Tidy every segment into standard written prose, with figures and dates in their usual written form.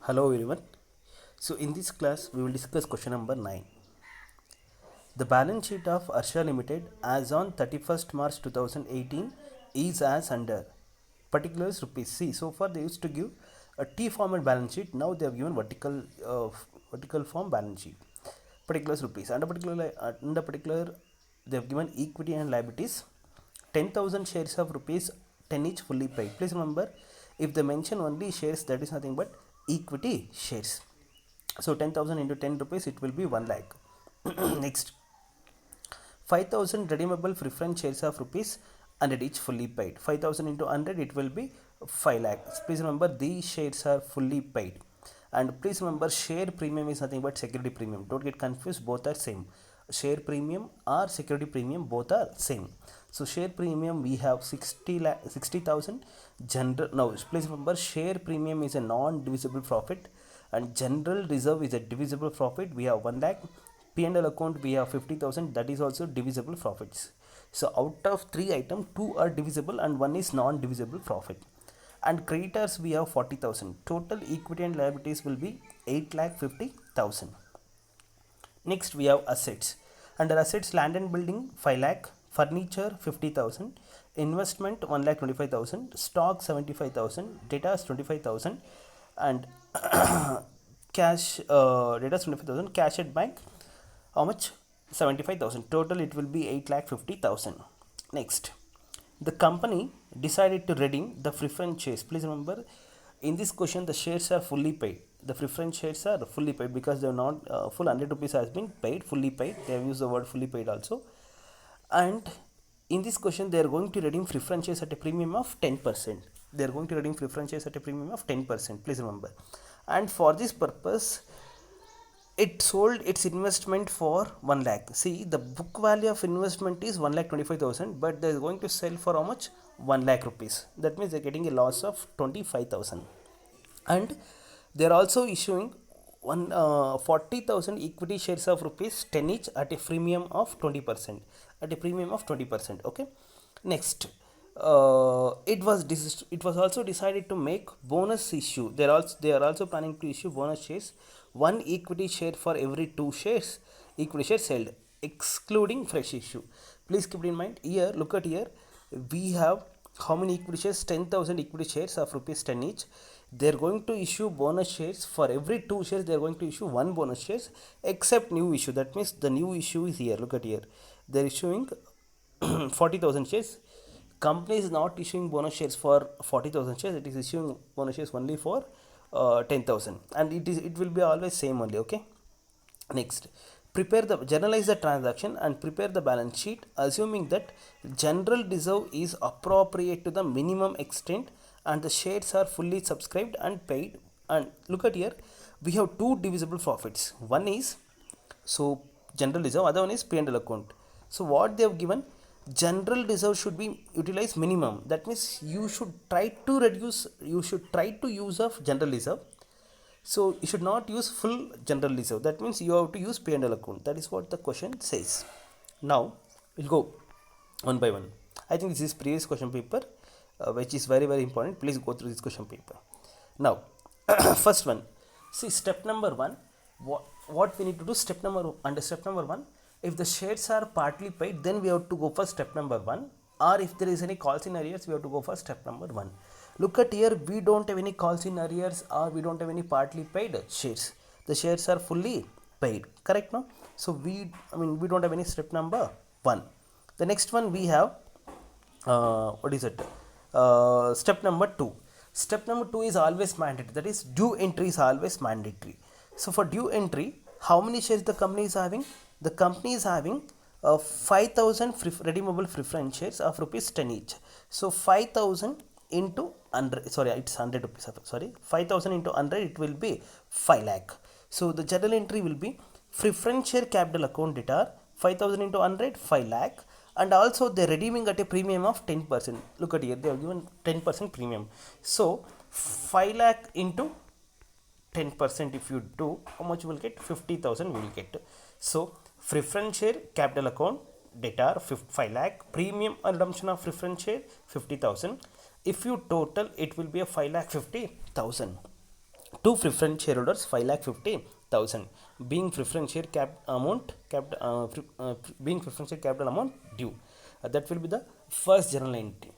Hello everyone. So in this class we will discuss question number 9. The balance sheet of Arsha Limited as on 31st March 2018 is as under. Particulars rupees. See, so far they used to give a T format balance sheet. Now they have given vertical form balance sheet. Particulars rupees. Under particular they have given equity and liabilities. 10,000 shares of rupees 10 each fully paid. Please remember, if they mention only shares, that is nothing but equity shares. So 10,000 into 10 rupees, it will be 1 lakh. Next, 5,000 redeemable preference shares of rupees 100 each fully paid. 5,000 into 100, it will be 5 lakhs. Please remember, these shares are fully paid. And please remember, share premium is nothing but security premium. Don't get confused, both are same. Share premium or security premium, both are same. So share premium we have 60,000. General, now please remember, share premium is a non-divisible profit and general reserve is a divisible profit. We have 1 lakh. P&L account we have 50,000, that is also divisible profits. So out of 3 items, 2 are divisible and 1 is non-divisible profit. And creditors we have 40,000. Total equity and liabilities will be 8,50,000. Next we have assets. Under assets, land and building 5 lakh, furniture 50,000, investment 1,25,000, stock 75,000, debtors 25,000, and cash debtors 25,000, cash at bank how much? 75,000. Total it will be 8,50,000. Next, the company decided to redeem the preference shares. Please remember, in this question the shares are fully paid. The preference shares are fully paid because they are not full 100 rupees has been paid, fully paid. They have used the word fully paid also. And in this question they are going to redeem preference shares at a premium of 10%. They are going to redeem preference shares at a premium of 10%. Please remember. And for this purpose, it sold its investment for 1 lakh. See, the book value of investment is 1,25,000, but they are going to sell for how much? 1 lakh rupees. That means they are getting a loss of 25,000. And they are also issuing 40,000 equity shares of rupees 10 each at a premium of 20%. At a premium of 20%. Okay. Next, it was also decided to make bonus issue. They are also planning to issue bonus shares, 1 equity share for every 2 shares equity shares held, excluding fresh issue. Please keep it in mind. Here, look at here, we have how many equity shares? 10,000 equity shares of rupees 10 each. They are going to issue bonus shares for every 2 shares. They are going to issue 1 bonus shares except new issue. That means the new issue is here. Look at here, they are issuing 40,000 shares. Company is not issuing bonus shares for 40,000 shares. It is issuing bonus shares only for 10,000, and it will be always same only. Okay. Next, generalize the transaction and prepare the balance sheet, assuming that general reserve is appropriate to the minimum extent and the shares are fully subscribed and paid. And look at here, we have 2 divisible profits. One is, so general reserve, other one is P&L account. So what they have given, general reserve should be utilized minimum. That means you should try to use of general reserve. So you should not use full general reserve. That means you have to use P&L account. That is what the question says. Now we'll go one by one. I think this is previous question paper, which is very very important. Please go through this question paper. Now, first one. See, step number 1. What we need to do? Under step number 1, if the shares are partly paid, then we have to go for step number 1. Or if there is any calls in arrears, we have to go for step number 1. Look at here, we don't have any calls in arrears or we don't have any partly paid shares. The shares are fully paid. Correct, no? So we don't have any step number 1. The next one we have, step number 2. Step number 2 is always mandatory. That is, due entry is always mandatory. So for due entry, how many shares the company is having? The company is having 5,000 redeemable preference shares of rupees 10 each. So 5,000 into 100, sorry, it's 100 rupees, sorry, 5,000 into 100, it will be 5 lakh. So the journal entry will be preference share capital account debtor, 5,000 into 100, 5 lakh. And also they are redeeming at a premium of 10%. Look at here, they have given 10% premium. So 5 lakh into 10%, if you do, how much you will get? 50,000 we will get. So preference share capital account debtor 5 lakh, premium redemption of preference share 50,000. If you total, it will be a 5,50,000. Two preference shareholders 5,50,000 being preference share being preference share capital amount due. That will be the first journal entry.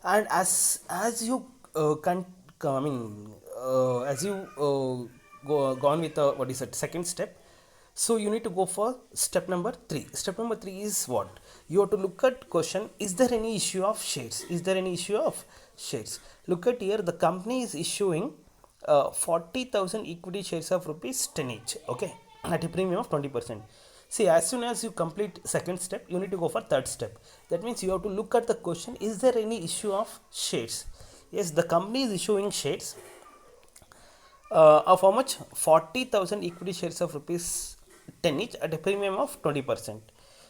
And as you can I mean as you gone with what is it, second step, so you need to go for step number 3. Step number 3 is what? You have to look at question, is there any issue of shares? Is there any issue of shares? Look at here, the company is issuing 40,000 equity shares of rupees 10 each, okay, at a premium of 20%. See, as soon as you complete second step, you need to go for third step. That means you have to look at the question, is there any issue of shares? Yes, the company is issuing shares of how much? 40,000 equity shares of rupees 10 each at a premium of 20%.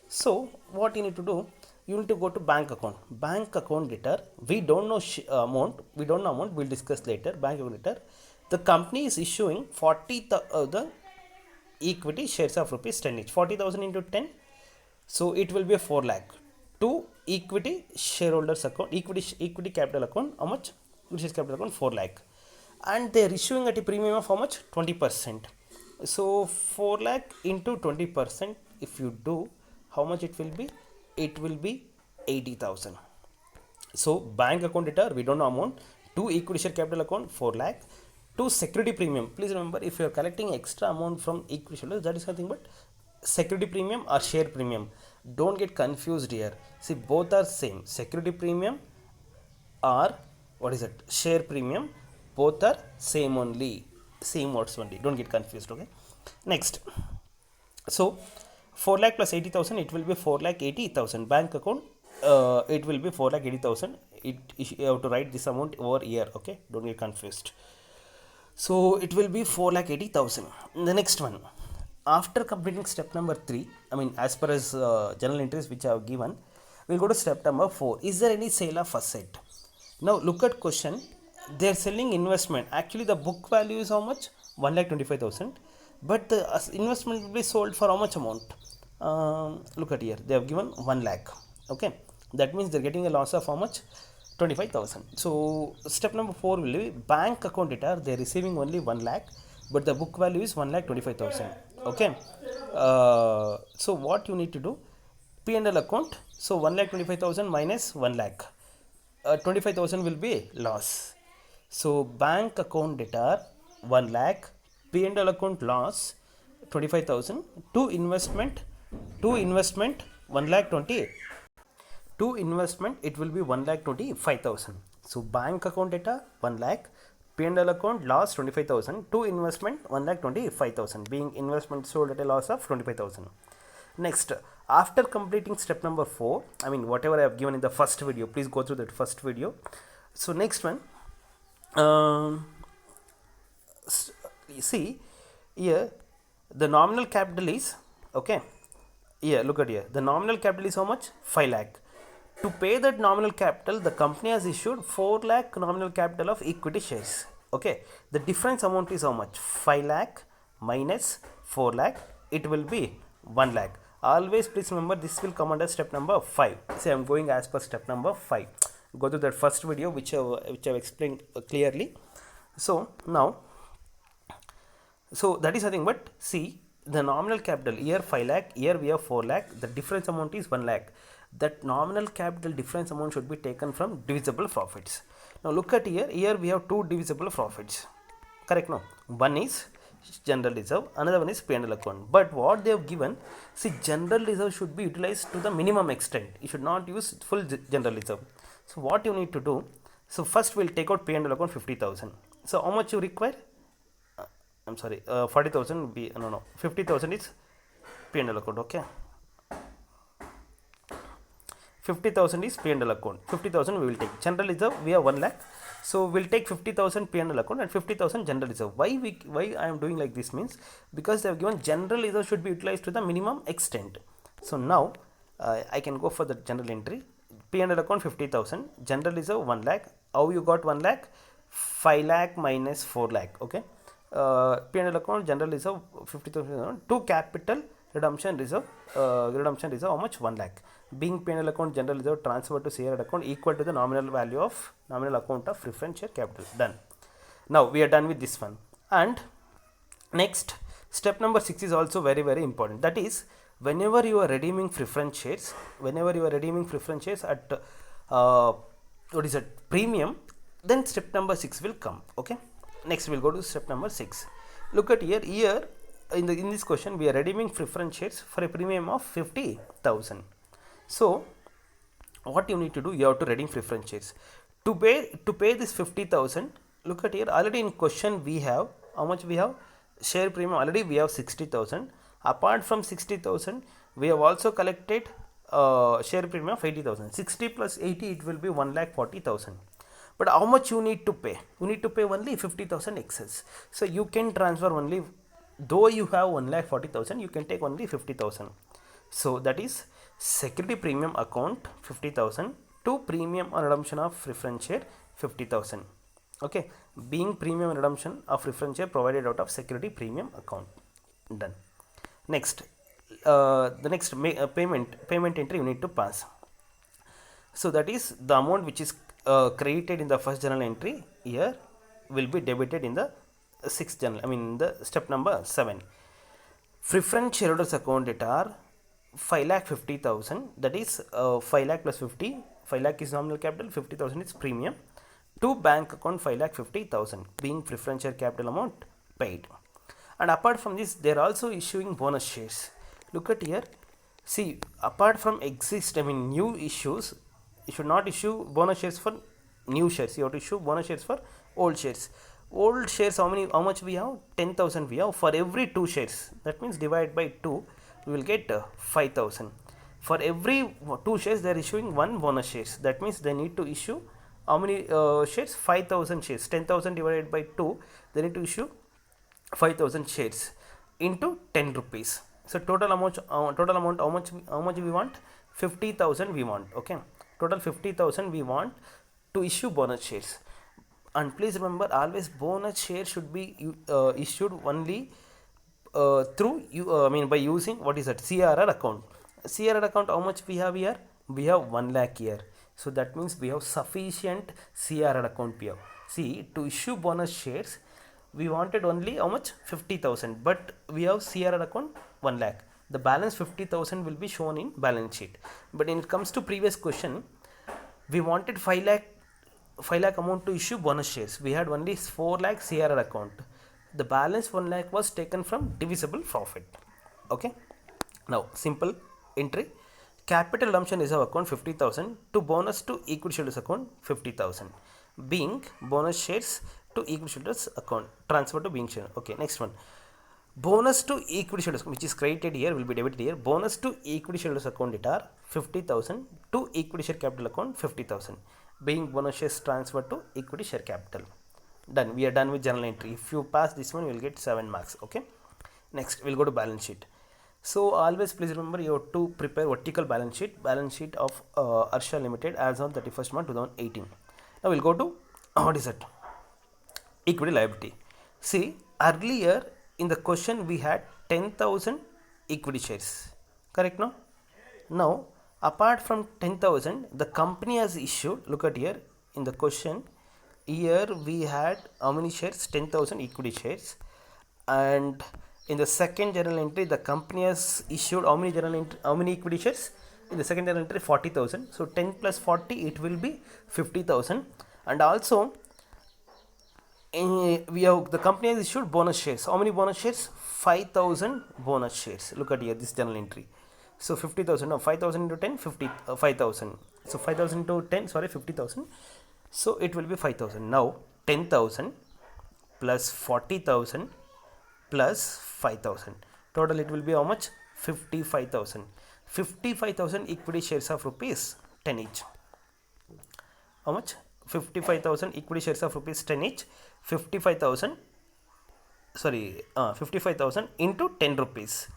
So what you need to do, you need to go to bank account. Bank account debtor, we don't know amount, we'll discuss later. Bank account debtor, the company is issuing 40,000 equity shares of rupees 10 each. 40,000 into 10, so it will be a 4 lakh. To equity shareholders account, equity capital account, how much? Which is capital account 4 lakh, and they are issuing at a premium of how much? 20%. So 4 lakh into 20%, if you do, how much it will be? It will be 80,000. So bank account debtor, we don't know amount. To equity share capital account 4 lakh. To security premium, please remember, if you are collecting extra amount from equity shareholders, that is nothing but security premium or share premium. Don't get confused here. See, both are same. Security premium or what is it, share premium, both are same only, same words only. Don't get confused, okay? Next, so 4 lakh plus 80,000, it will be 4 lakh 80,000. Bank account, it will be 4 lakh 80,000. You have to write this amount over here, okay? Don't get confused. So it will be 4 lakh 80,000. The next one, after completing step number 3, I mean as per as journal entries which I have given, we'll go to step number 4. Is there any sale of asset? Now look at question. They are selling investment. Actually the book value is how much? 1,25,000. But the investment will be sold for how much amount? Look at here, they have given 1 lakh. Okay, that means they're getting a loss of how much? 25,000. So step number 4 will be bank account debtor. They're receiving only 1 lakh, but the book value is 1,25,000. Okay, so what you need to do? P&L account. So 1,25,000 minus 1 lakh. 25,000 will be loss. So bank account debtor 1 lakh, P&L account loss 25,000. To investment 1 lakh 20. To investment it will be 1,25,000. So bank account debtor 1 lakh, P&L account loss 25,000. To investment 1,25,000, being investment sold at a loss of 25,000. Next, after completing step number 4, I mean whatever I have given in the first video, please go through that first video. So next one, see here, the nominal capital is, okay, here look at here, the nominal capital is how much? 5 lakh. To pay that nominal capital, the company has issued 4 lakh nominal capital of equity shares. Okay, the difference amount is how much? 5 lakh minus 4 lakh, it will be 1 lakh. Always please remember, this will come under step number 5. See, I am going as per step number 5. Go to that first video which I have explained clearly. So now, so that is nothing but, see, the nominal capital here 5 lakh, here we have 4 lakh, the difference amount is 1 lakh. That nominal capital difference amount should be taken from divisible profits. Now look at here, we have two divisible profits, correct? No, one is general reserve, another one is P&L account. But what they have given, see, general reserve should be utilized to the minimum extent. You should not use full general reserve. So what you need to do, so first we'll take out P&L account 50,000. So how much you require? I'm sorry, 40,000 be, no, 50,000 is P&L account, okay? 50,000 is P&L account. 50,000 we will take. General reserve we have 1 lakh. So we'll take 50,000 P&L account and 50,000 general reserve. Why I am doing like this means, because they have given general reserve should be utilized to the minimum extent. So now I can go for the general entry. P&L account 50,000, general reserve 1 lakh. How you got 1 lakh? 5 lakh minus 4 lakh. Okay. P&L account general reserve 50,000 to capital redemption reserve. How much? 1 lakh. Being P&L account general reserve transferred to share account equal to the nominal value of nominal account of preference share capital. Done. Now we are done with this one. And next, step number 6 is also very very important. That is, whenever you are redeeming preference shares, at what is it, premium, then step number 6 will come. Okay, next we'll go to step number 6. Look at here in this question we are redeeming preference shares for a premium of 50,000. So what you need to do, you have to redeem preference shares to pay this 50,000. Look at here, already in question we have how much we have share premium, already we have 60,000. Apart from 60,000 we have also collected share premium of 80,000. 60 plus 80, it will be 1,40,000. But how much you need to pay? You need to pay only 50,000 excess. So you can transfer only, though you have 1,40,000, you can take only 50,000. So that is security premium account 50,000 to premium on redemption of preference share 50,000. Okay, being premium redemption of preference share provided out of security premium account. Done. Next, the next payment entry you need to pass. So that is the amount which is credited in the first journal entry here will be debited in the sixth journal, the step number 7. Preference shareholders account at are 5,50,000, that is 5 lakh plus 50, 5 lakh is nominal capital, 50,000 is premium, to bank account 5,50,000 being preference share capital amount paid. And apart from this, they are also issuing bonus shares. Look at here, see, apart from new issues, you should not issue bonus shares for new shares, you have to issue bonus shares for old shares. Old shares, how much we have? 10,000 we have. For every 2 shares, that means divide by 2, we will get 5,000. For every 2 shares they are issuing 1 bonus shares, that means they need to issue how many shares? 5,000 shares. 10,000 divided by 2, they need to issue 5,000 shares into 10 rupees. So total amount how much we want? 50,000 we want. Okay, total 50,000 we want to issue bonus shares. And please remember, always bonus share should be issued only through by using what is that, CRR account. CRR account, how much we have here? We have 1 lakh here. So that means we have sufficient CRR account here. See, to issue bonus shares we wanted only how much? 50,000, but we have CRR account 1 lakh. The balance 50,000 will be shown in balance sheet. But when it comes to previous question, we wanted 5 lakh amount to issue bonus shares. We had only 4 lakh CRR account. The balance 1 lakh was taken from divisible profit. Okay. Now simple entry. Capital redemption reserve account 50,000 to bonus to equity shareholders account 50,000. Being bonus shares to equity shareholders account transfer to being share. Okay. Next one. Bonus to equity shareholders, which is credited here, will be debited here. Bonus to equity shareholders account it are 50,000 to equity share capital account 50,000. Being bonus shares transferred to equity share capital. Done. We are done with journal entry. If you pass this one, you will get 7 marks. Okay. Next, we'll go to balance sheet. So always please remember, you have to prepare vertical balance sheet of Harsha Limited as on 31st March 2018. Now we'll go to what is it? Equity liability. See, earlier in the question we had 10,000 equity shares. Correct, no? Now, apart from 10,000, the company has issued, look at here in the question, here we had how many shares? 10,000 equity shares. And in the second journal entry, the company has issued how many equity shares? In the second journal entry, 40,000. So 10 plus 40, it will be 50,000. And also, the company has issued bonus shares. How many bonus shares? 5,000 bonus shares. Look at here, this journal entry. So 50,000, no, 5,000 into 10, 5,000. So 5,000 into 10, sorry, 50,000. So it will be 5,000. Now 10,000 plus 40,000 plus 5,000. Total it will be how much? 55,000. 55,000 equity shares of rupees 10 each. How much? 55,000 equity shares of rupees 10 each. 55,000 into 10 rupees.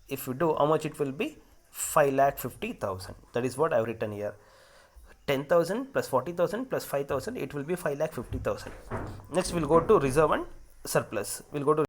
If you do, how much it will be? 5,50,000. That is what I have written here. 10,000 plus 40,000 plus 5,000, it will be 5,50,000. Next, we'll go to reserve and surplus. We'll go to